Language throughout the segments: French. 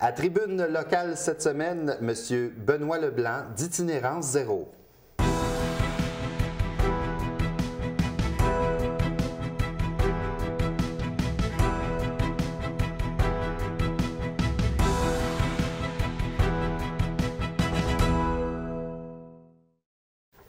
À tribune locale cette semaine, M. Benoît Leblanc d'Itinérance Zéro.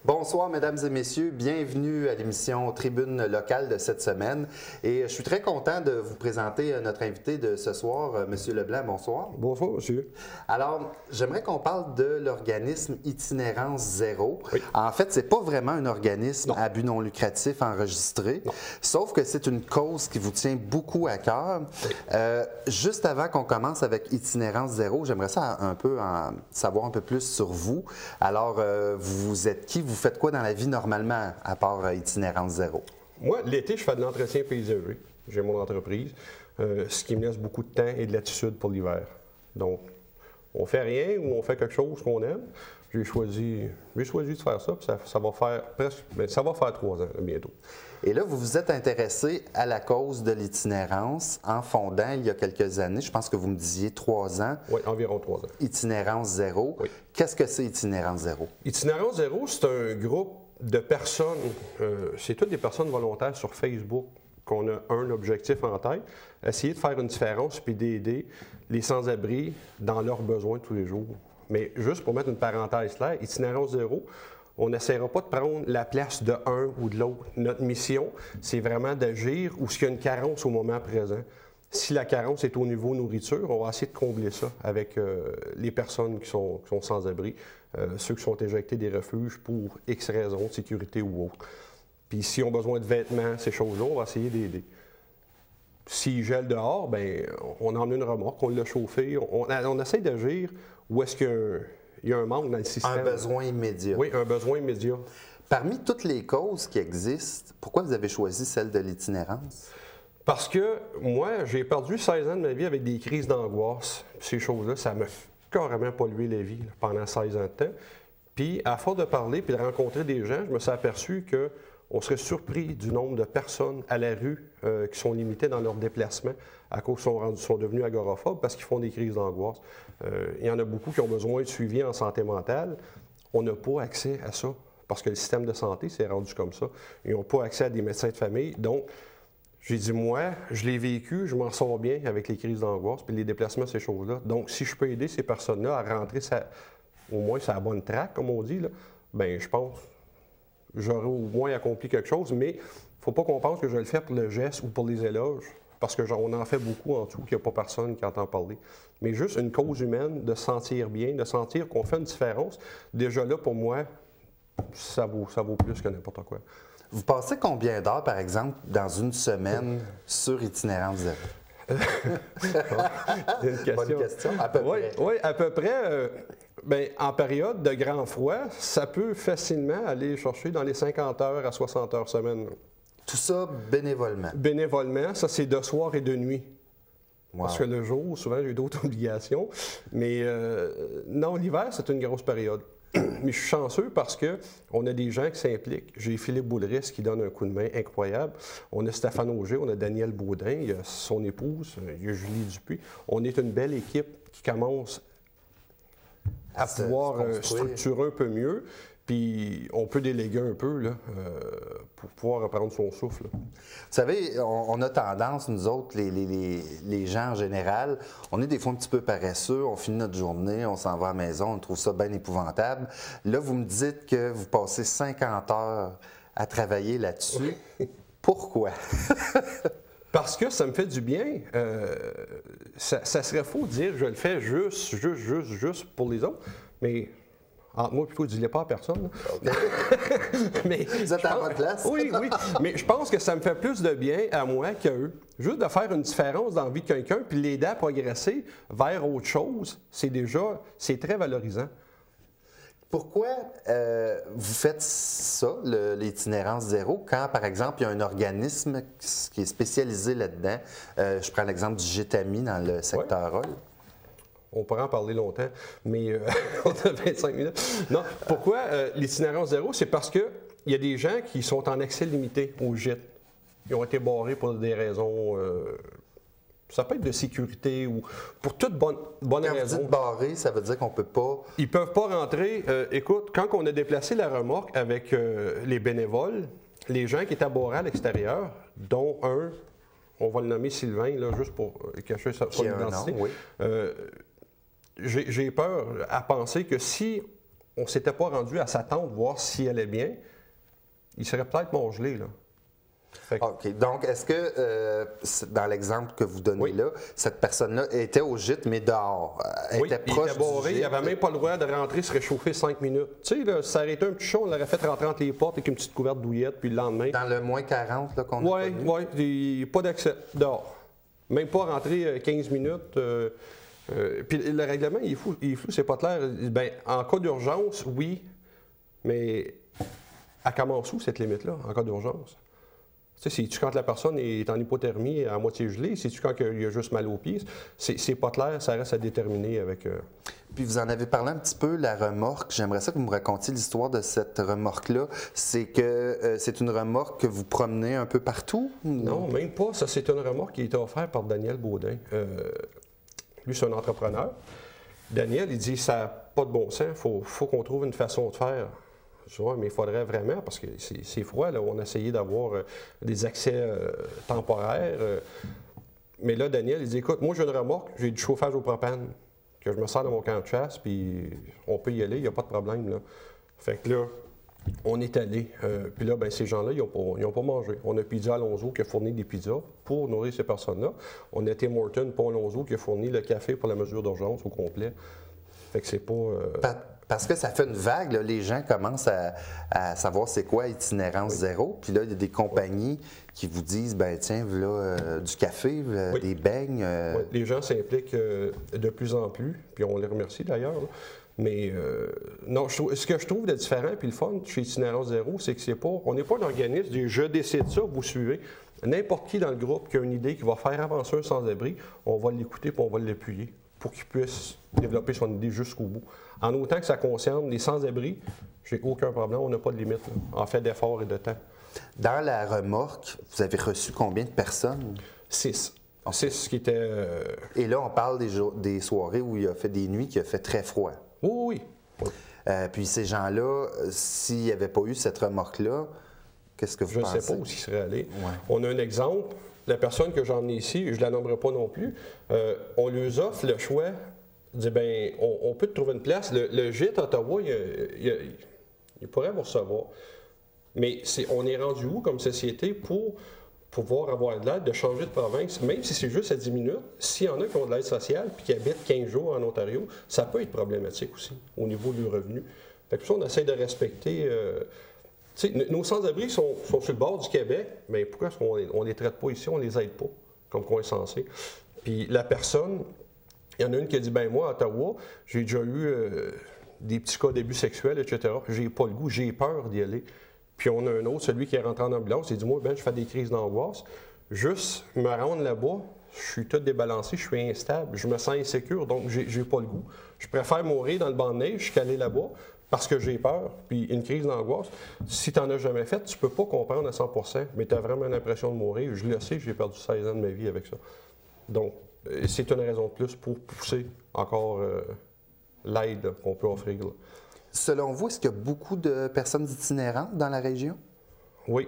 Bonsoir, mesdames et messieurs. Bienvenue à l'émission Tribune locale de cette semaine. Et je suis très content de vous présenter notre invité de ce soir, M. Leblanc. Bonsoir. Bonsoir, monsieur. Alors, j'aimerais qu'on parle de l'organisme Itinérance Zéro. Oui. En fait, c'est pas vraiment un organisme à but non lucratif enregistré, sauf que c'est une cause qui vous tient beaucoup à cœur. Oui. Juste avant qu'on commence avec Itinérance Zéro, j'aimerais ça savoir un peu plus sur vous. Alors, vous êtes qui? Vous faites quoi dans la vie normalement, à part Itinérance Zéro? Moi, l'été, je fais de l'entretien paysager. J'ai mon entreprise, ce qui me laisse beaucoup de temps et de latitude pour l'hiver. Donc, on fait rien ou on fait quelque chose qu'on aime. J'ai choisi de faire ça, puis ça va faire 3 ans bientôt. Et là, vous vous êtes intéressé à la cause de l'itinérance en fondant il y a quelques années, je pense que vous me disiez 3 ans. Oui, environ 3 ans. Itinérance Zéro. Oui. Qu'est-ce que c'est Itinérance Zéro? Itinérance Zéro, c'est un groupe de personnes, c'est toutes des personnes volontaires sur Facebook qu'on a un objectif en tête, essayer de faire une différence puis d'aider les sans-abri dans leurs besoins tous les jours. Mais juste pour mettre une parenthèse claire, Itinérance Zéro, on n'essaiera pas de prendre la place de un ou de l'autre. Notre mission, c'est vraiment d'agir où il y a une carence au moment présent. Si la carence est au niveau nourriture, on va essayer de combler ça avec les personnes qui sont sans abri, ceux qui sont éjectés des refuges pour X raisons, de sécurité ou autre. Puis s'ils ont besoin de vêtements, ces choses-là, on va essayer d'aider. S'ils gèlent dehors, bien, on en a une remorque, on l'a chauffé, on essaie d'agir où est-ce qu'il y a un manque dans le système. Un besoin immédiat. Oui, un besoin immédiat. Parmi toutes les causes qui existent, pourquoi vous avez choisi celle de l'itinérance? Parce que moi, j'ai perdu 16 ans de ma vie avec des crises d'angoisse. Ces choses-là, ça m'a carrément pollué la vie pendant 16 ans de temps. Puis, à force de parler puis de rencontrer des gens, je me suis aperçu qu'on serait surpris du nombre de personnes à la rue qui sont limitées dans leur déplacement à cause qu'ils sont devenus agoraphobes parce qu'ils font des crises d'angoisse. Il y en a beaucoup qui ont besoin de suivi en santé mentale. On n'a pas accès à ça parce que le système de santé s'est rendu comme ça. Ils n'ont pas accès à des médecins de famille. Donc, j'ai dit, moi, je l'ai vécu, je m'en sors bien avec les crises d'angoisse puis les déplacements, ces choses-là. Donc, si je peux aider ces personnes-là à rentrer au moins sur la bonne track, comme on dit, bien, je pense que j'aurais au moins accompli quelque chose, mais il ne faut pas qu'on pense que je le fais pour le geste ou pour les éloges, parce qu'on en fait beaucoup en dessous, qu'il n'y a pas personne qui entend parler. Mais juste une cause humaine, de se sentir bien, de sentir qu'on fait une différence, déjà là, pour moi, ça vaut plus que n'importe quoi. Vous passez combien d'heures, par exemple, dans une semaine sur Itinérance Zéro? C'est une question. Bonne question, à peu près. Oui, à peu près. Bien, en période de grand froid, ça peut facilement aller chercher dans les 50 heures à 60 heures semaine. Tout ça bénévolement? Bénévolement, ça c'est de soir et de nuit. Wow. Parce que le jour, souvent, j'ai d'autres obligations. Mais non, l'hiver, c'est une grosse période. Mais je suis chanceux parce qu'on a des gens qui s'impliquent. J'ai Philippe Boulris qui donne un coup de main incroyable. On a Stéphane Auger, on a Daniel Baudin, il y a son épouse, il y a Julie Dupuis. On est une belle équipe qui commence à pouvoir structurer un peu mieux. Puis on peut déléguer un peu là, pour pouvoir reprendre son souffle. Là. Vous savez, on a tendance, nous autres, les gens en général, on est des fois un petit peu paresseux, on finit notre journée, on s'en va à la maison, on trouve ça bien épouvantable. Là, vous me dites que vous passez 50 heures à travailler là-dessus. Pourquoi? Parce que ça me fait du bien. Ça serait faux de dire que je le fais juste pour les autres, mais... Entre moi, il ne dis-le pas à personne. Okay. Mais vous êtes à votre place. Oui, oui. Mais je pense que ça me fait plus de bien à moi qu'à eux. Juste de faire une différence dans la vie de quelqu'un puis l'aider à progresser vers autre chose, c'est très valorisant. Pourquoi vous faites ça, l'itinérance zéro, quand, par exemple, il y a un organisme qui est spécialisé là-dedans? Je prends l'exemple du Gétami dans le secteur Roll. On pourrait en parler longtemps, mais on a 25 minutes. Non, pourquoi l'itinérance zéro? C'est parce qu'il y a des gens qui sont en accès limité au gîte. Ils ont été barrés pour des raisons Ça peut être de sécurité ou pour toute bonne Quand raison. vous dites barré, ça veut dire qu'on ne peut pas... Ils ne peuvent pas rentrer. Écoute, quand on a déplacé la remorque avec les bénévoles, les gens qui étaient barrés à l'extérieur, dont un, on va le nommer Sylvain, là, juste pour cacher son identité, oui. J'ai peur à penser que si on ne s'était pas rendu à sa tente voir si elle allait bien, il serait peut-être mort gelé, là. OK. Donc, est-ce que, dans l'exemple que vous donnez Oui. là, cette personne-là était au gîte, mais dehors? Elle Oui, était il proche était barré, du il gîte? n'avait même pas le droit de rentrer, se réchauffer 5 minutes. Tu sais, là, si ça aurait été un petit chaud, on l'aurait fait rentrer entre les portes avec une petite couverte douillette, puis le lendemain. Dans le moins 40 là, qu'on a connu? Oui, pas d'accès dehors. Même pas rentrer 15 minutes. Puis le règlement, il est flou, c'est pas clair. Ben, en cas d'urgence, oui, mais elle commence où cette limite-là, en cas d'urgence? Tu sais, c'est-tu quand la personne est en hypothermie à moitié gelée? C'est-tu quand il a juste mal aux pieds? C'est pas clair, ça reste à déterminer avec... Puis vous en avez parlé un petit peu, la remorque. J'aimerais ça que vous me racontiez l'histoire de cette remorque-là. C'est que c'est une remorque que vous promenez un peu partout? Non, même pas. Ça, c'est une remorque qui a été offerte par Daniel Baudin. Lui, c'est un entrepreneur. Daniel, il dit, ça n'a pas de bon sens, il faut qu'on trouve une façon de faire. Je dis, ouais, mais il faudrait vraiment, parce que c'est froid, là, on a essayé d'avoir des accès temporaires. Mais là, Daniel, il dit, écoute, moi, j'ai une remorque, j'ai du chauffage au propane, que je me sers dans mon camp de chasse, puis on peut y aller, il n'y a pas de problème, là. Fait que là, on est allé. Puis là, ben, ces gens-là, ils n'ont pas mangé. On a Pizza Alonso qui a fourni des pizzas pour nourrir ces personnes-là. On a Tim Hortons, Paul Alonso qui a fourni le café pour la mesure d'urgence au complet. Fait que c'est pas... Parce que ça fait une vague, là, les gens commencent à savoir c'est quoi itinérance zéro. Puis là, il y a des compagnies qui vous disent, ben tiens, voilà du café, des beignes. Oui, les gens s'impliquent de plus en plus, puis on les remercie d'ailleurs. Là. Mais non, ce que je trouve de différent puis le fun chez Itinérance Zéro, c'est que on n'est pas un organisme de je décide ça, vous suivez. N'importe qui dans le groupe qui a une idée qui va faire avancer un sans-abri, on va l'écouter puis on va l'appuyer pour qu'il puisse développer son idée jusqu'au bout. En autant que ça concerne les sans-abri, j'ai aucun problème, on n'a pas de limite là, en fait d'efforts et de temps. Dans la remorque, vous avez reçu combien de personnes? 6. 6 qui étaient... Et là, on parle des soirées où il a fait des nuits qui a fait très froid. Oui. Puis ces gens-là, s'il n'y avait pas eu cette remorque-là, qu'est-ce que vous pensez? Je ne sais pas où ils seraient allés. Ouais. On a un exemple. La personne que j'ai emmenée ici, je ne la nommerai pas non plus, on lui offre le choix de dire, bien, on peut te trouver une place. Le gîte à Ottawa, il pourrait vous recevoir. Mais on est rendu où comme société pour pouvoir avoir de l'aide, de changer de province, même si c'est juste à 10 minutes, s'il y en a qui ont de l'aide sociale puis qui habitent 15 jours en Ontario, ça peut être problématique aussi au niveau du revenu. Fait que ça, on essaie de respecter... nos sans-abri sont sur le bord du Québec, mais pourquoi est-ce qu'on ne les traite pas ici, on ne les aide pas, comme qu'on est censé? Puis la personne, il y en a une qui a dit, ben moi, à Ottawa, j'ai déjà eu des petits cas d'abus sexuels, etc. J'ai pas le goût, j'ai peur d'y aller. Puis on a un autre, celui qui est rentré en ambulance, il dit, moi, ben, je fais des crises d'angoisse. Juste me rendre là-bas, je suis tout débalancé, je suis instable, je me sens insécure, donc j'ai pas le goût. Je préfère mourir dans le banc de neige qu'aller là-bas parce que j'ai peur. Puis une crise d'angoisse, si tu n'en as jamais fait, tu peux pas comprendre à 100%, mais tu as vraiment l'impression de mourir. Je le sais, j'ai perdu 16 ans de ma vie avec ça. Donc, c'est une raison de plus pour pousser encore l'aide qu'on peut offrir. Là. Selon vous, est-ce qu'il y a beaucoup de personnes itinérantes dans la région? Oui.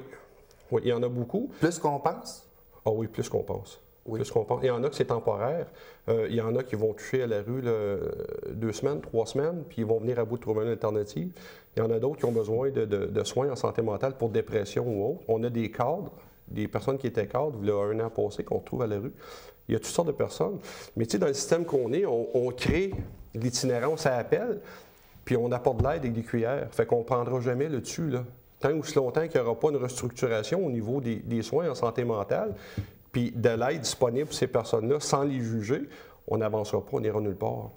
Oui, il y en a beaucoup. Plus qu'on pense? Ah oui, plus qu'on pense. Oui. Plus qu'on pense. Il y en a que c'est temporaire. Il y en a qui vont toucher à la rue 2 semaines, 3 semaines, puis ils vont venir à bout de trouver une alternative. Il y en a d'autres qui ont besoin de soins en santé mentale pour dépression ou autre. On a des cadres, des personnes qui étaient cadres, il y a 1 an passé, qu'on trouve à la rue. Il y a toutes sortes de personnes. Mais tu sais, dans le système qu'on est, on crée l'itinérance à appel, puis on apporte de l'aide avec des cuillères. Fait qu'on ne prendra jamais le dessus, là. Tant ou si longtemps qu'il n'y aura pas une restructuration au niveau des soins en santé mentale, puis de l'aide disponible pour ces personnes-là, sans les juger, on n'avancera pas, on n'ira nulle part.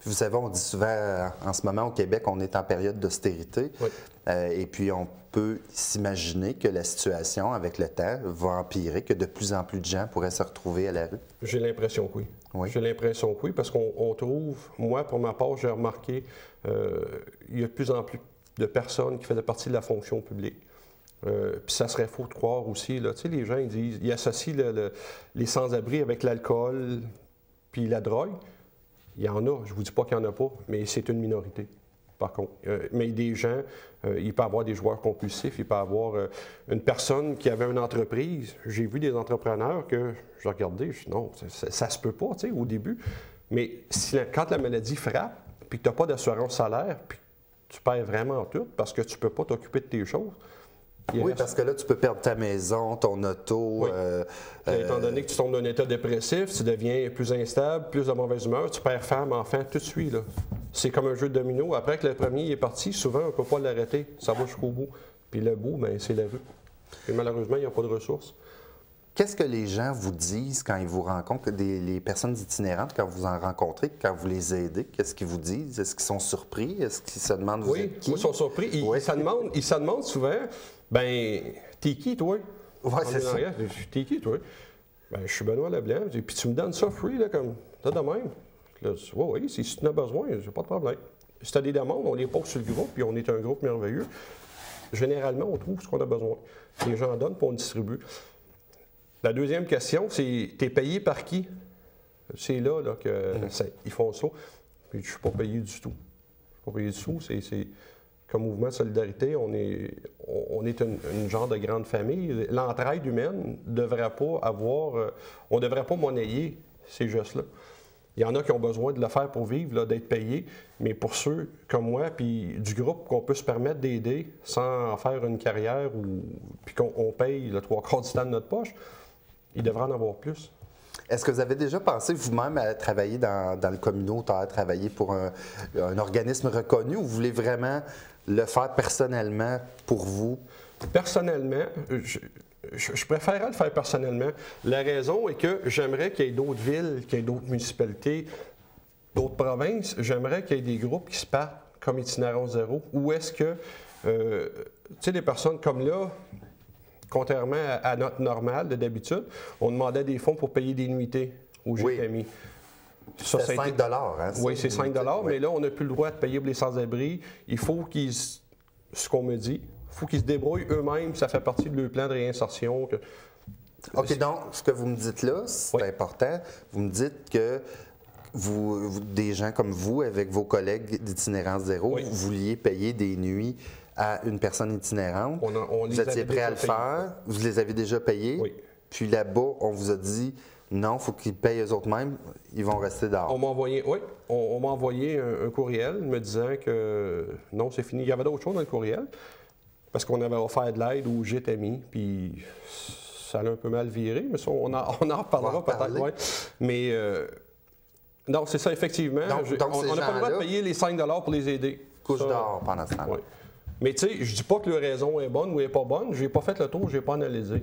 Vous savez, on dit souvent, en ce moment au Québec, on est en période d'austérité. Oui. Et puis, on peut s'imaginer que la situation, avec le temps, va empirer, que de plus en plus de gens pourraient se retrouver à la rue. J'ai l'impression que oui. Oui. J'ai l'impression que oui, parce qu'on trouve, moi, pour ma part, j'ai remarqué, il y a de plus en plus de personnes qui faisaient partie de la fonction publique, Puis ça serait faux de croire aussi. Là. Tu sais, les gens ils associent les sans-abri avec l'alcool puis la drogue. Il y en a, je ne vous dis pas qu'il n'y en a pas, mais c'est une minorité, par contre. Mais des gens, il peut y avoir des joueurs compulsifs, il peut y avoir une personne qui avait une entreprise. J'ai vu des entrepreneurs que je regardais, je dis non, ça se peut pas, tu sais, au début. Mais quand la maladie frappe, puis que tu n'as pas d'assurance salaire, puis tu perds vraiment tout parce que tu ne peux pas t'occuper de tes choses. Oui, parce que là, tu peux perdre ta maison, ton auto. Oui. Étant donné que tu tombes dans un état dépressif, tu deviens plus instable, plus de mauvaise humeur, tu perds femme, enfant, tout de suite. C'est comme un jeu de domino. Après que le premier est parti, souvent, on ne peut pas l'arrêter. Ça va jusqu'au bout. Puis le bout, bien, c'est la rue. Et malheureusement, il n'y a pas de ressources. Qu'est-ce que les gens vous disent quand ils vous rencontrent, les personnes itinérantes, quand vous en rencontrez, quand vous les aidez? Qu'est-ce qu'ils vous disent? Est-ce qu'ils sont surpris? Est-ce qu'ils se demandent vous êtes qui? Oui, ils sont surpris. Ils se demandent souvent, ben, t'es qui, toi? Oui, c'est ça. T'es qui, toi? Ben, je suis Benoît Leblanc. Puis tu me donnes ça free, là, comme ça de même. Là, oui, si tu en as besoin, j'ai pas de problème. Si tu as des demandes, on les pose sur le groupe, puis on est un groupe merveilleux. Généralement, on trouve ce qu'on a besoin. Les gens donnent, puis on distribue. La deuxième question, c'est t'es payé par qui? C'est là qu'ils font ça. Puis je ne suis pas payé du tout. Je ne suis pas payé du tout. C'est comme mouvement de solidarité, on est une genre de grande famille. L'entraide humaine ne devrait pas avoir... on ne devrait pas monnayer ces gestes-là. Il y en a qui ont besoin de le faire pour vivre, d'être payés, mais pour ceux comme moi, puis du groupe qu'on peut se permettre d'aider sans en faire une carrière, puis qu'on paye le 3/4 du temps de notre poche, il devrait en avoir plus. Est-ce que vous avez déjà pensé vous-même à travailler dans le communautaire, travailler pour un organisme reconnu, ou vous voulez vraiment le faire personnellement pour vous? Personnellement, je préférerais le faire personnellement. La raison est que j'aimerais qu'il y ait d'autres villes, qu'il y ait d'autres municipalités, d'autres provinces. J'aimerais qu'il y ait des groupes qui se partent comme Itinérance Zéro. Ou est-ce que, tu sais, des personnes comme là, contrairement à notre normal de d'habitude, on demandait des fonds pour payer des nuitées au GTMI. C'est 5 hein? Oui, c'est 5 mais là, on n'a plus le droit de payer pour les sans-abri. Il faut qu'ils, ce qu'on me dit, il faut qu'ils se débrouillent eux-mêmes. Ça fait partie de leur plan de réinsertion. OK, donc, ce que vous me dites là, c'est important. Vous me dites que des gens comme vous, avec vos collègues d'Itinérance Zéro, vous vouliez payer des nuits à une personne itinérante. Vous étiez prêt à le faire. Vous les avez déjà payés. Oui. Puis là-bas, on vous a dit non, il faut qu'ils payent eux-mêmes. Ils vont rester dehors. On m'a envoyé un courriel me disant que non, c'est fini. Il y avait d'autres choses dans le courriel parce qu'on avait offert de l'aide au GTMI. Puis ça allait un peu mal virer, mais ça, on en reparlera peut-être. Ouais. Mais non, c'est ça, effectivement. Donc on n'a pas le droit de payer les 5 pour les aider. Couche dehors pendant ce temps-là. Ouais. Mais tu sais, je dis pas que leur raison est bonne ou n'est pas bonne. Je n'ai pas fait le tour, je n'ai pas analysé.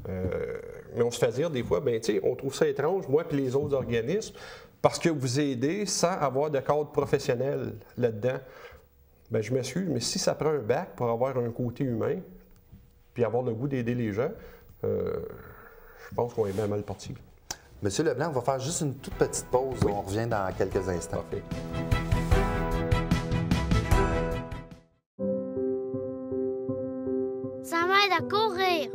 Mais on se fait dire des fois, ben tu sais, on trouve ça étrange, moi et les autres organismes, parce que vous aidez sans avoir de cadre professionnel là-dedans. Bien, je m'excuse, mais si ça prend un bac pour avoir un côté humain, puis avoir le goût d'aider les gens, je pense qu'on est bien mal parti. Monsieur Leblanc, on va faire juste une toute petite pause. Oui. On revient dans quelques instants. Parfait. Ça m'aide à courir.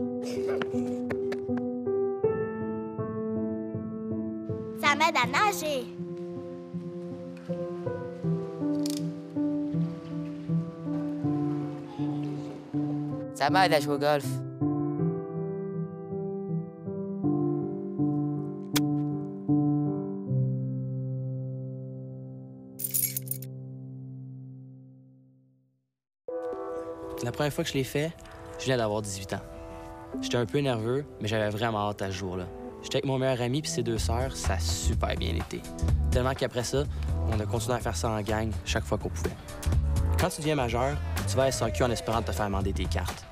Ça m'aide à nager. Ça m'aide à jouer au golf. La première fois que je l'ai fait, je venais d'avoir 18 ans. J'étais un peu nerveux, mais j'avais vraiment hâte à ce jour-là. J'étais avec mon meilleur ami et ses 2 sœurs, ça a super bien été. Tellement qu'après ça, on a continué à faire ça en gang chaque fois qu'on pouvait. Quand tu deviens majeur, tu vas à SAQ en espérant te faire amender tes cartes.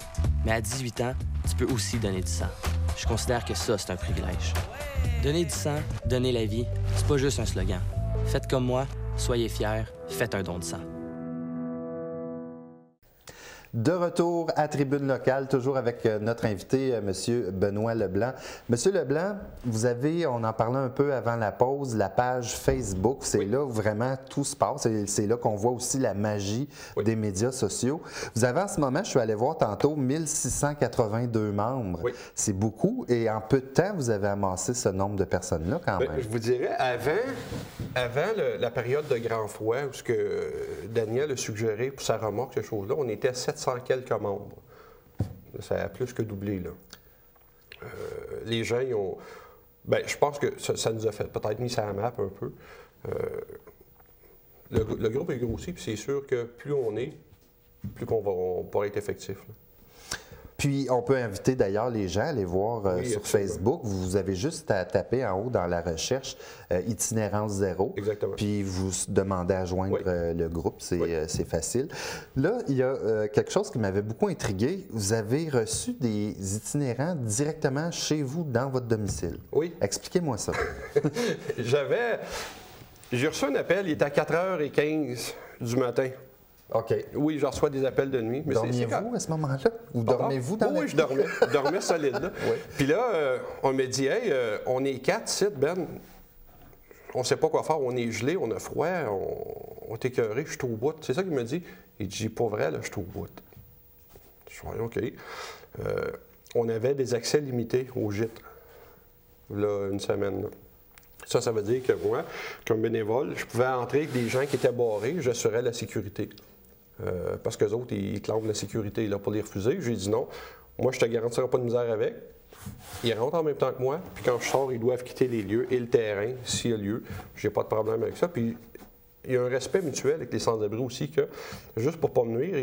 Mais à 18 ans, tu peux aussi donner du sang. Je considère que ça, c'est un privilège. Donner du sang, donner la vie, c'est pas juste un slogan. Faites comme moi, soyez fiers, faites un don de sang. De retour à Tribune locale, toujours avec notre invité, M. Benoît Leblanc. Monsieur Leblanc, vous avez, on en parlait un peu avant la pause, la page Facebook. C'est là où vraiment tout se passe. C'est là qu'on voit aussi la magie des médias sociaux. Vous avez en ce moment, je suis allé voir tantôt, 1682 membres. Oui. C'est beaucoup. Et en peu de temps, vous avez amassé ce nombre de personnes-là quand même. Je vous dirais, avant la période de grand froid, où ce que Daniel a suggéré pour sa remorque, ces choses-là, on était à 700 quelques membres. Ça a plus que doublé, là. Les gens, ils ont... Bien, je pense que ça nous a fait peut-être mis ça à la map un peu. Le groupe est grossi, puis c'est sûr que plus on est, plus on pourra être effectif, là. Puis, on peut inviter d'ailleurs les gens à aller voir sur Facebook. Vous avez juste à taper en haut dans la recherche Itinérance Zéro. Exactement. Puis, vous demandez à joindre le groupe. C'est facile. Là, il y a quelque chose qui m'avait beaucoup intrigué. Vous avez reçu des itinérants directement chez vous, dans votre domicile. Oui. Expliquez-moi ça. J'ai reçu un appel, il était à 4h15 du matin. OK. Oui, je reçois des appels de nuit. Dormiez-vous à ce moment-là? Ou dormez-vous dans la Oui, je dormais solide. Là. Oui. Puis là, on me dit, hey, on est 4 sites, Ben. On ne sait pas quoi faire, on est gelé, on a froid, on est écœuré, je suis au bout. C'est ça qu'il me dit. Il dit, pas vrai, là, je suis au bout. Je suis OK. On avait des accès limités au gîte, là, une semaine. Là. Ça veut dire que moi, comme bénévole, je pouvais entrer avec des gens qui étaient barrés, j'assurais la sécurité. Parce qu'eux autres, ils clament la sécurité là, pour les refuser. J'ai dit non, moi, je ne te garantirai pas de misère avec. Ils rentrent en même temps que moi, puis quand je sors, ils doivent quitter les lieux et le terrain, s'il y a lieu. J'ai pas de problème avec ça. Puis il y a un respect mutuel avec les sans-abri aussi, que juste pour ne pas me nuire,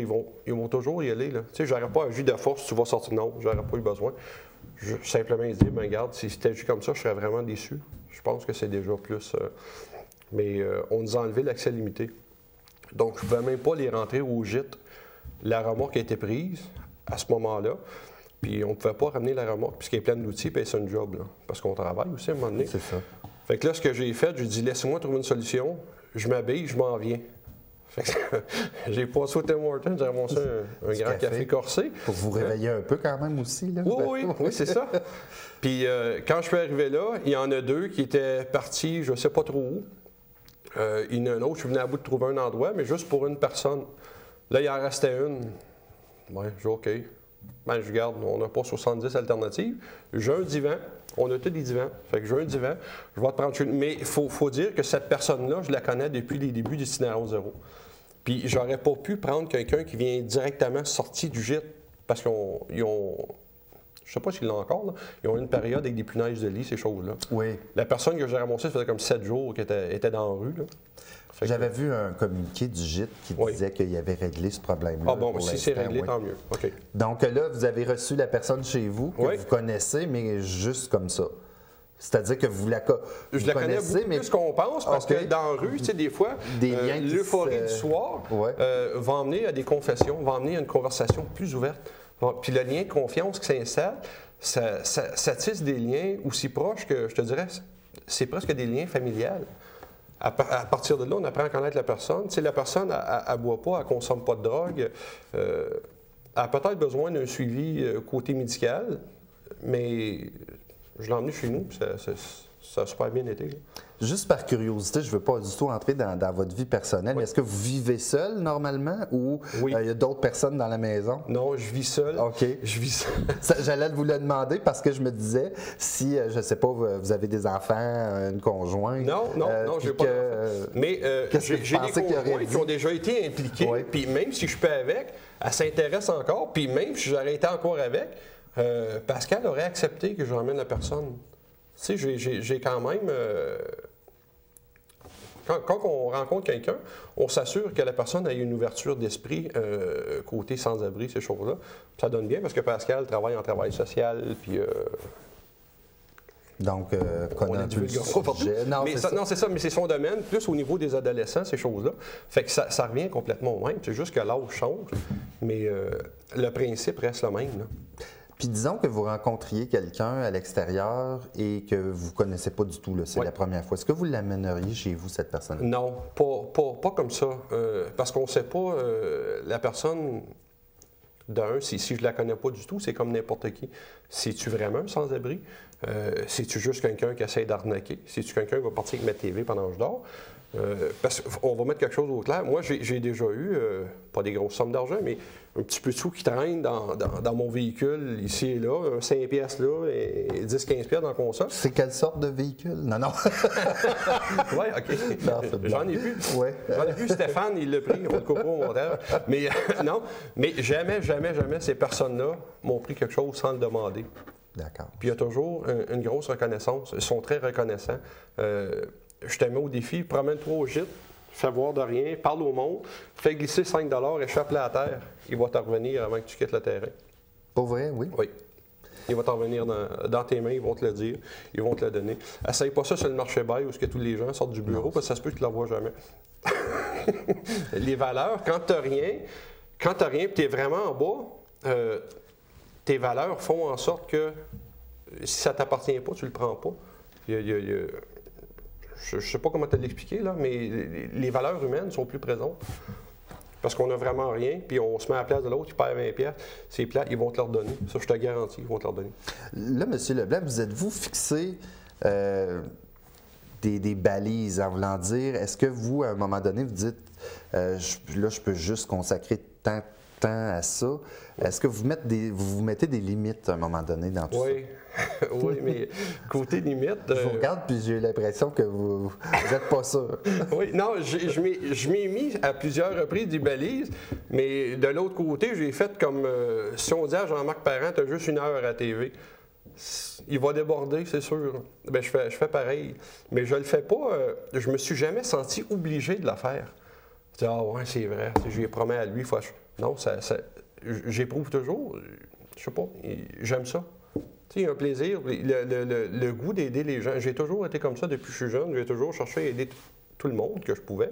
ils vont toujours y aller. Tu sais, j'aurais pas agi de force, tu vas sortir. Non, j'aurais pas eu besoin. Simplement, ils se disent, ben, regarde, si c'était agi comme ça, je serais vraiment déçu. Je pense que c'est déjà plus. Mais on nous a enlevé l'accès limité. Donc, je ne pouvais même pas les rentrer au gîte. La remorque a été prise à ce moment-là. Puis, on ne pouvait pas ramener la remorque puisqu'elle est pleine d'outils et c'est un job. Là, parce qu'on travaille aussi à un moment donné. C'est ça. Fait que là, ce que j'ai fait, j'ai dit, laissez-moi trouver une solution. Je m'habille, je m'en viens. J'ai passé au Tim Hortons, j'ai ramassé un grand café corsé. Pour vous réveiller un peu quand même aussi, là? Oui, c'est ça. Puis quand je suis arrivé là, il y en a deux qui étaient partis, je ne sais pas trop où. Il y en a un autre, je suis venu à bout de trouver un endroit, mais juste pour une personne. Là, il en restait une. Oui, j'ai OK. Ben, je garde, on n'a pas 70 alternatives. J'ai un divan. On a tous des divans. Fait que j'ai un divan, je vais te prendre chez nous. Mais il faut dire que cette personne-là, je la connais depuis les débuts d'Itinérance Zéro. Puis j'aurais pas pu prendre quelqu'un qui vient directement sorti du gîte parce qu'ils ont, je sais pas s'ils l'ont encore, là, ils ont une période avec des punaises de lit, ces choses-là. Oui. La personne que j'ai ramassée, ça faisait comme 7 jours qu'elle était dans la rue, là. J'avais vu un communiqué du gîte qui disait qu'il avait réglé ce problème-là. Ah bon, si c'est réglé, tant mieux. OK. Donc là, vous avez reçu la personne chez vous que vous connaissez, mais juste comme ça. C'est-à-dire que vous la je la connais beaucoup plus qu'on pense, parce que dans la rue, tu sais, des fois, l'euphorie du soir va emmener à des confessions, va emmener à une conversation plus ouverte. Puis le lien de confiance qui s'installe, ça tisse des liens aussi proches que, je te dirais, c'est presque des liens familiales. À partir de là, on apprend à connaître la personne. Tu sais, la personne, elle ne boit pas, elle ne consomme pas de drogue. Elle a peut-être besoin d'un suivi côté médical, mais je l'ai emmené chez nous, puis ça a super bien été. Là. Juste par curiosité, je ne veux pas du tout entrer dans votre vie personnelle, mais est-ce que vous vivez seul normalement ou il y a d'autres personnes dans la maison? Non, je vis seul. OK. Je vis seul. J'allais vous le demander parce que je me disais, si, je ne sais pas, vous avez des enfants, une conjointe. Non, je n'ai pas d'enfants. Mais j'ai des conjoints qui ont déjà été impliqués, puis même si je suis pas avec, elle s'intéresse encore, puis même si j'aurais été encore avec, Pascal aurait accepté que je ramène la personne. Tu sais, j'ai quand même... Quand on rencontre quelqu'un, on s'assure que la personne a une ouverture d'esprit côté sans-abri, ces choses-là. Ça donne bien parce que Pascal travaille en travail social, puis... Donc, connaît un peu le sujet. Non, c'est ça, mais c'est son domaine, plus au niveau des adolescents, ces choses-là. Fait que ça revient complètement au même. C'est juste que l'âge change, mais le principe reste le même, là. Puis disons que vous rencontriez quelqu'un à l'extérieur et que vous ne connaissez pas du tout, c'est la première fois. Est-ce que vous l'amèneriez chez vous, cette personne-là? Non, pas comme ça. Parce qu'on ne sait pas, la personne, D'un, si je ne la connais pas du tout, c'est comme n'importe qui. C'est-tu vraiment un sans-abri? C'est-tu juste quelqu'un qui essaie d'arnaquer? C'est-tu quelqu'un qui va partir avec ma TV pendant que je dors? Parce qu'on va mettre quelque chose au clair. Moi, j'ai déjà eu, pas des grosses sommes d'argent, mais un petit peu de sous qui traînent dans mon véhicule, ici et là, 5 piastres là et 10-15 piastres dans la console. C'est quelle sorte de véhicule? Non, non. Oui, OK. J'en ai plus. Ouais. J'en ai plus. Stéphane, il l'a pris. On le coupera au montage. Mais non, mais jamais ces personnes-là m'ont pris quelque chose sans le demander. D'accord. Puis il y a toujours une grosse reconnaissance. Ils sont très reconnaissants. Je te mets au défi, promène-toi au gîte, fais voir de rien, parle au monde, fais glisser 5 $, échappe-la à terre. Il va te revenir avant que tu quittes le terrain. Pour vrai, oui? Oui. Il va t'en revenir dans tes mains, ils vont te le dire, ils vont te le donner. Essaye pas ça sur le marché bail où tous les gens sortent du bureau, parce que ça se peut que tu ne la vois jamais. Les valeurs, quand tu n'as rien, et tu es vraiment en bas, tes valeurs font en sorte que si ça ne t'appartient pas, tu ne le prends pas. Je ne sais pas comment te l'expliquer, là, mais les valeurs humaines sont plus présentes. Parce qu'on n'a vraiment rien, puis on se met à la place de l'autre, il perd 20 piastres, c'est plat, ils vont te leur donner. Ça, je te garantis, ils vont te leur donner. Là, M. Leblanc, vous êtes-vous fixé des balises en voulant dire, est-ce que vous, à un moment donné, vous dites, là, je peux juste consacrer tant de temps à ça. Est-ce que vous mettez des limites à un moment donné dans tout ça? Oui, mais côté limite... Je vous regarde puis j'ai l'impression que vous n'êtes pas sûr. Oui, non, je m'ai mis à plusieurs reprises des balises, mais de l'autre côté, j'ai fait comme si on dit à Jean-Marc Parent, tu as juste 1 heure à la TV. Il va déborder, c'est sûr. Bien, je fais pareil. Mais je le fais pas, je me suis jamais senti obligé de le faire. Je dis, ah ouais, c'est vrai, je lui ai promis à lui, non, j'éprouve toujours, je sais pas, j'aime ça. Il y a un plaisir, le goût d'aider les gens. J'ai toujours été comme ça depuis que je suis jeune. J'ai toujours cherché à aider tout le monde que je pouvais.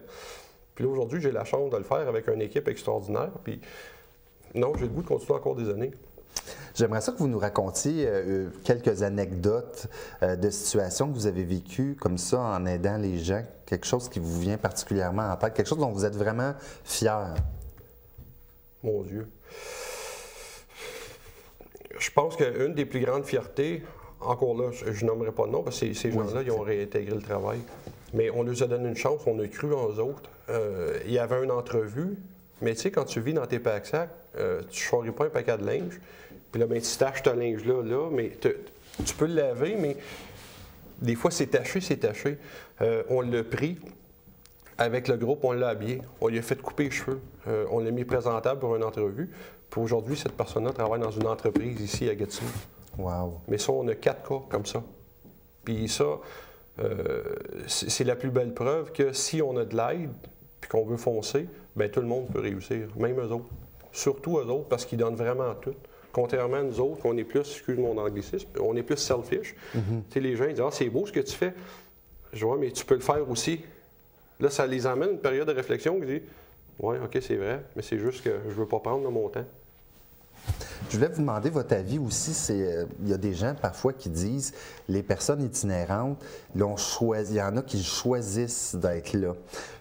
Puis là, aujourd'hui, j'ai la chance de le faire avec une équipe extraordinaire. Puis non, j'ai le goût de continuer encore des années. J'aimerais ça que vous nous racontiez quelques anecdotes de situations que vous avez vécues comme ça en aidant les gens. Quelque chose qui vous vient particulièrement en tête, quelque chose dont vous êtes vraiment fier. Mon Dieu. Je pense qu'une des plus grandes fiertés, encore là, je nommerai pas de nom, parce que ces gens-là, ils ont réintégré le travail, mais on leur a donné une chance, on a cru en eux autres. Il y avait une entrevue, mais tu sais, quand tu vis dans tes packs-sacs, tu ne choisis pas un paquet de linge, puis là, ben, tu tâches ton linge-là, mais tu peux le laver, mais des fois, c'est taché, c'est taché. On l'a pris. Avec le groupe, on l'a habillé. On lui a fait couper les cheveux. On l'a mis présentable pour une entrevue. Puis aujourd'hui, cette personne-là travaille dans une entreprise ici à Gatineau. Wow. Mais ça, on a 4 cas comme ça. Puis ça, c'est la plus belle preuve que si on a de l'aide puis qu'on veut foncer, bien tout le monde peut réussir, même eux autres. Surtout eux autres, parce qu'ils donnent vraiment tout. Contrairement à nous autres, on est plus, excuse mon anglicisme, on est plus selfish. Tu sais, les gens ils disent « Ah, c'est beau ce que tu fais. » Je vois, mais tu peux le faire aussi. Là, ça les amène à une période de réflexion qui dit « Oui, OK, c'est vrai, mais c'est juste que je ne veux pas prendre mon temps. » Je voulais vous demander votre avis aussi. Il y a des gens parfois qui disent les personnes itinérantes, il y en a qui choisissent d'être là.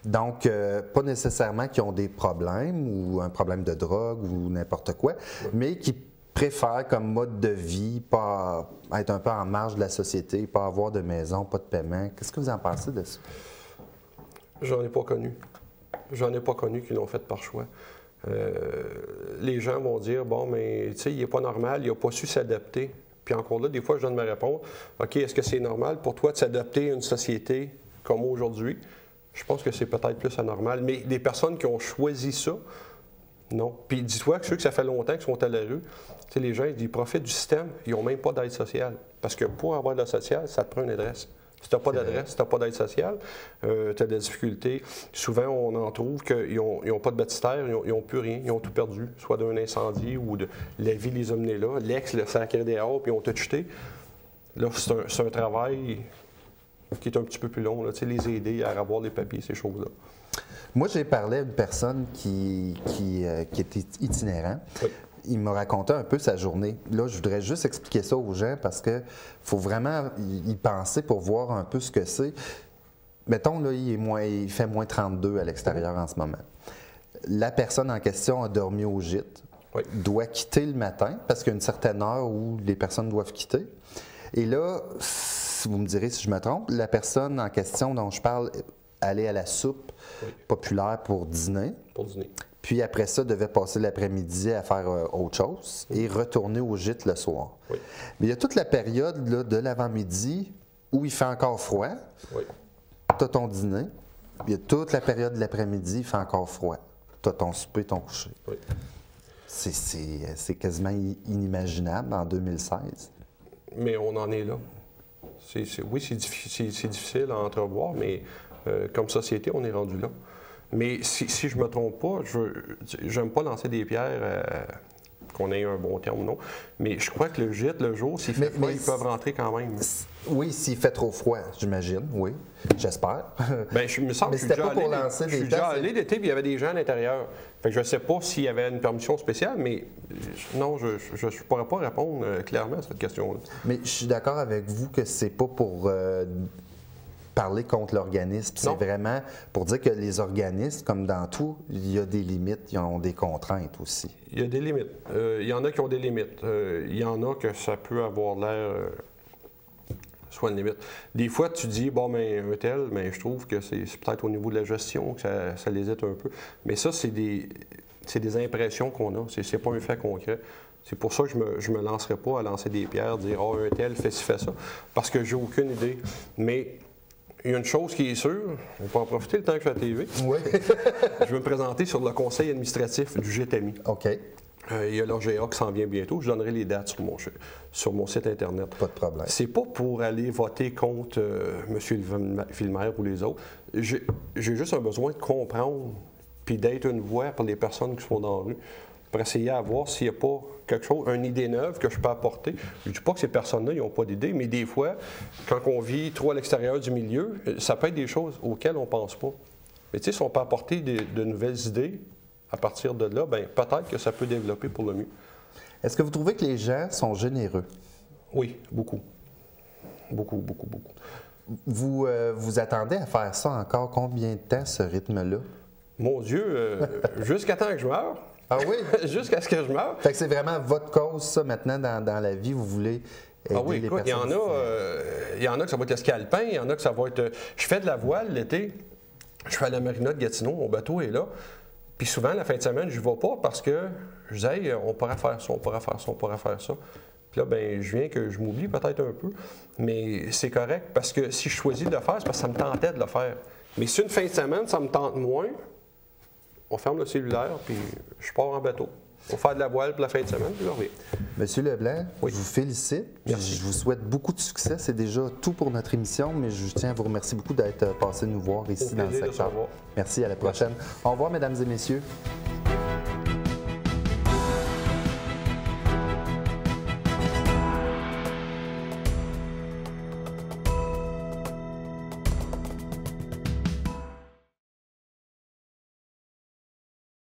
Donc, pas nécessairement qui ont des problèmes ou un problème de drogue ou n'importe quoi, mais qui préfèrent comme mode de vie, pas être un peu en marge de la société, pas avoir de maison, pas de paiement. Qu'est-ce que vous en pensez de ça? J'en ai pas connu. J'en ai pas connu qui l'ont fait par choix. Les gens vont dire, bon, mais tu sais, il n'est pas normal, il n'a pas su s'adapter. Puis encore là, des fois, je donne ma réponse. OK, est-ce que c'est normal pour toi de s'adapter à une société comme aujourd'hui? Je pense que c'est peut-être plus anormal. Mais des personnes qui ont choisi ça, non. Puis dis-toi que ceux que ça fait longtemps qu'ils sont à la rue, tu sais, les gens, ils profitent du système, ils n'ont même pas d'aide sociale. Parce que pour avoir de l'aide sociale, ça te prend une adresse. Si tu n'as pas d'adresse, si tu n'as pas d'aide sociale, tu as des difficultés. Souvent, on en trouve qu'ils n'ont pas de baptistère, ils n'ont plus rien, ils ont tout perdu, soit d'un incendie ou de la vie les a menés là. L'ex, le sacré dehors, puis ils ont tout jeté. Là, c'est un travail qui est un petit peu plus long, là, les aider à avoir les papiers, ces choses-là. Moi, j'ai parlé à une personne qui était itinérant. Oui. Il m'a raconté un peu sa journée. Là, je voudrais juste expliquer ça aux gens parce qu'il faut vraiment y penser pour voir un peu ce que c'est. Mettons, là, il fait moins 32 à l'extérieur en ce moment. La personne en question a dormi au gîte. doit quitter le matin, parce qu'il y a une certaine heure où les personnes doivent quitter. Et là, vous me direz si je me trompe, la personne en question dont je parle allait à la soupe populaire pour dîner. Pour dîner. Puis après ça, devait passer l'après-midi à faire autre chose et retourner au gîte le soir. Oui. Mais il y a toute la période là, de l'avant-midi où il fait encore froid. Oui. Tu as ton dîner. Il y a toute la période de l'après-midi, il fait encore froid. Tu as ton souper, ton coucher. Oui. C'est quasiment inimaginable en 2016. Mais on en est là. Oui, c'est difficile à entrevoir, mais comme société, on est rendu là. Mais si je ne me trompe pas, je n'aime pas lancer des pierres, qu'on ait un bon terme ou non, mais je crois que le gîte, le jour, s'il fait froid, ils peuvent rentrer quand même. Oui, s'il fait trop froid, j'imagine, oui. J'espère. Bien, il me semble que je suis déjà allé l'été, puis il y avait des gens à l'intérieur. Fait que je ne sais pas s'il y avait une permission spéciale, mais non, je ne pourrais pas répondre clairement à cette question-là. Mais je suis d'accord avec vous que c'est pas pour parler contre l'organisme. C'est vraiment pour dire que les organismes, comme dans tout, il y a des limites, ils ont des contraintes aussi. Il y a des limites. Il y en a qui ont des limites. Il y en a que ça peut avoir l'air soit une limite. Des fois, tu dis, bon, mais un tel, mais je trouve que c'est peut-être au niveau de la gestion que ça l'hésite un peu. Mais ça, c'est des impressions qu'on a. C'est pas un fait concret. C'est pour ça que je me lancerai pas à lancer des pierres, dire, oh, un tel fait ci, fait ça, parce que j'ai aucune idée. Mais il y a une chose qui est sûre, on peut en profiter le temps que je suis à la TV. Oui. Je vais me présenter sur le conseil administratif du GTMI. OK. Il y a l'ORGA qui s'en vient bientôt. Je donnerai les dates sur mon site Internet. Pas de problème. C'est pas pour aller voter contre M. Villemer ou les autres. J'ai juste un besoin de comprendre puis d'être une voix pour les personnes qui sont dans la rue pour essayer à voir s'il n'y a pas quelque chose, une idée neuve que je peux apporter. Je ne dis pas que ces personnes-là n'ont pas d'idée, mais des fois, quand on vit trop à l'extérieur du milieu, ça peut être des choses auxquelles on ne pense pas. Mais tu sais, si on peut apporter de nouvelles idées, à partir de là, bien, peut-être que ça peut développer pour le mieux. Est-ce que vous trouvez que les gens sont généreux? Oui, beaucoup. Beaucoup, beaucoup, beaucoup. Vous attendez à faire ça encore combien de temps, ce rythme-là? Mon Dieu, jusqu'à temps que je meure. Ah oui? Jusqu'à ce que je meure. Fait que c'est vraiment votre cause, ça, maintenant, dans la vie, vous voulez aider les personnes? Il y en a que ça va être le ski alpin, il y en a que ça va être... Je fais de la voile l'été, je fais à la marina de Gatineau, mon bateau est là. Puis souvent, la fin de semaine, je ne vais pas parce que je dis, hey, on pourrait faire ça, on pourrait faire ça, on pourrait faire ça. Puis là, bien, je viens que je m'oublie peut-être un peu, mais c'est correct parce que si je choisis de le faire, c'est parce que ça me tentait de le faire. Mais si une fin de semaine, ça me tente moins, on ferme le cellulaire, puis je pars en bateau. On va faire de la voile pour la fin de semaine, puis je reviens. Monsieur Leblanc, oui. Je vous félicite. Merci. Je vous souhaite beaucoup de succès. C'est déjà tout pour notre émission, mais je tiens à vous remercier beaucoup d'être passé nous voir ici dans le secteur. Merci, à la prochaine. Merci. Au revoir, mesdames et messieurs.